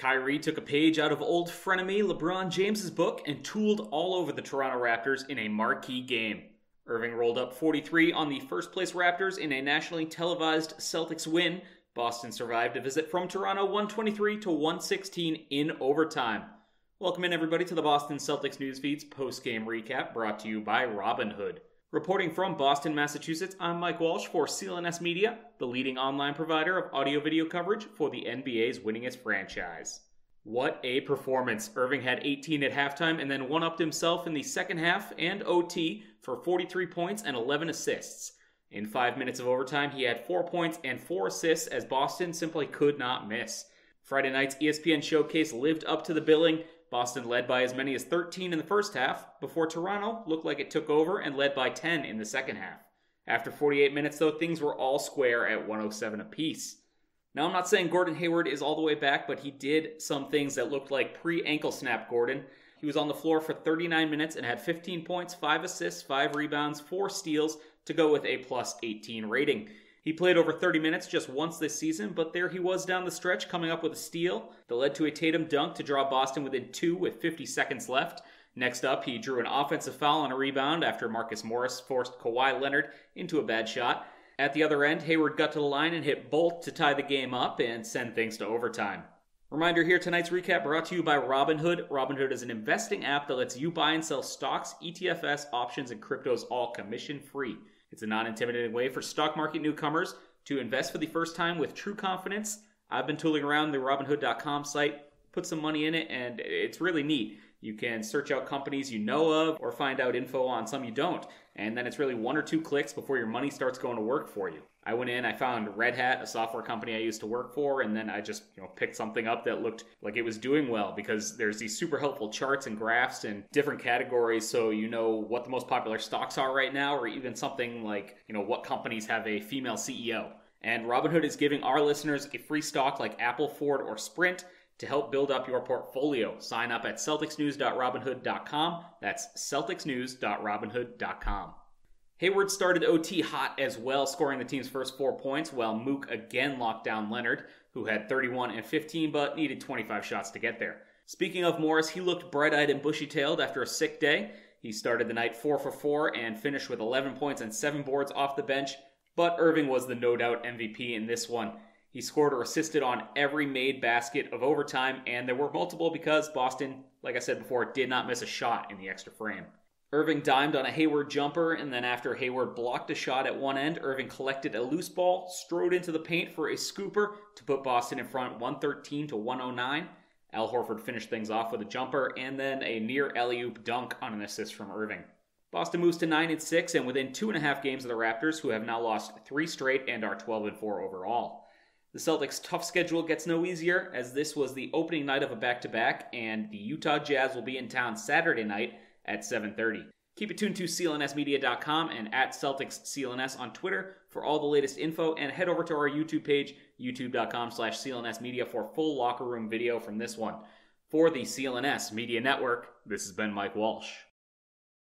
Kyrie took a page out of old frenemy LeBron James's book and tooled all over the Toronto Raptors in a marquee game. Irving rolled up 43 on the first-place Raptors in a nationally televised Celtics win. Boston survived a visit from Toronto 123 to 116 in overtime. Welcome in, everybody, to the Boston Celtics Newsfeed's post-game recap brought to you by Robinhood. Reporting from Boston, Massachusetts, I'm Mike Walsh for CLNS Media, the leading online provider of audio-video coverage for the NBA's winningest franchise. What a performance. Irving had 18 at halftime and then one-upped himself in the second half and OT for 43 points and 11 assists. In 5 minutes of overtime, he had 4 points and 4 assists as Boston simply could not miss. Friday night's ESPN showcase lived up to the billing. Boston led by as many as 13 in the first half, before Toronto looked like it took over and led by 10 in the second half. After 48 minutes, though, things were all square at 107 apiece. Now, I'm not saying Gordon Hayward is all the way back, but he did some things that looked like pre-ankle snap Gordon. He was on the floor for 39 minutes and had 15 points, 5 assists, 5 rebounds, 4 steals to go with a plus 18 rating. He played over 30 minutes just once this season, but there he was down the stretch coming up with a steal that led to a Tatum dunk to draw Boston within 2 with 50 seconds left. Next up, he drew an offensive foul on a rebound after Marcus Morris forced Kawhi Leonard into a bad shot. At the other end, Hayward got to the line and hit both to tie the game up and send things to overtime. Reminder here, tonight's recap brought to you by Robinhood. Robinhood is an investing app that lets you buy and sell stocks, ETFs, options, and cryptos all commission-free. It's a non-intimidating way for stock market newcomers to invest for the first time with true confidence. I've been tooling around the Robinhood.com site, put some money in it, and it's really neat. You can search out companies you know of or find out info on some you don't. And then it's really 1 or 2 clicks before your money starts going to work for you. I went in, I found Red Hat, a software company I used to work for, and then I just picked something up that looked like it was doing well because there's these super helpful charts and graphs and different categories so you know what the most popular stocks are right now, or even something like, what companies have a female CEO. And Robinhood is giving our listeners a free stock like Apple, Ford, or Sprint to help build up your portfolio. Sign up at celticsnews.robinhood.com. That's celticsnews.robinhood.com. Hayward started OT hot as well, scoring the team's first 4 points, while Mook again locked down Leonard, who had 31 and 15 but needed 25 shots to get there. Speaking of Morris, he looked bright-eyed and bushy-tailed after a sick day. He started the night 4 for 4 and finished with 11 points and 7 boards off the bench, but Irving was the no-doubt MVP in this one. He scored or assisted on every made basket of overtime, and there were multiple because Boston, like I said before, did not miss a shot in the extra frame. Irving dimed on a Hayward jumper, and then after Hayward blocked a shot at one end, Irving collected a loose ball, strode into the paint for a scooper to put Boston in front 113 to 109. Al Horford finished things off with a jumper, and then a near alley-oop dunk on an assist from Irving. Boston moves to 9-6 and within 2.5 games of the Raptors, who have now lost 3 straight and are 12-4 overall. The Celtics' tough schedule gets no easier, as this was the opening night of a back-to-back, and the Utah Jazz will be in town Saturday night at 7:30. Keep it tuned to clnsmedia.com and at CelticsCLNS on Twitter for all the latest info, and head over to our YouTube page, youtube.com/CLNSmedia for full locker room video from this one. For the CLNS Media Network, this has been Mike Walsh.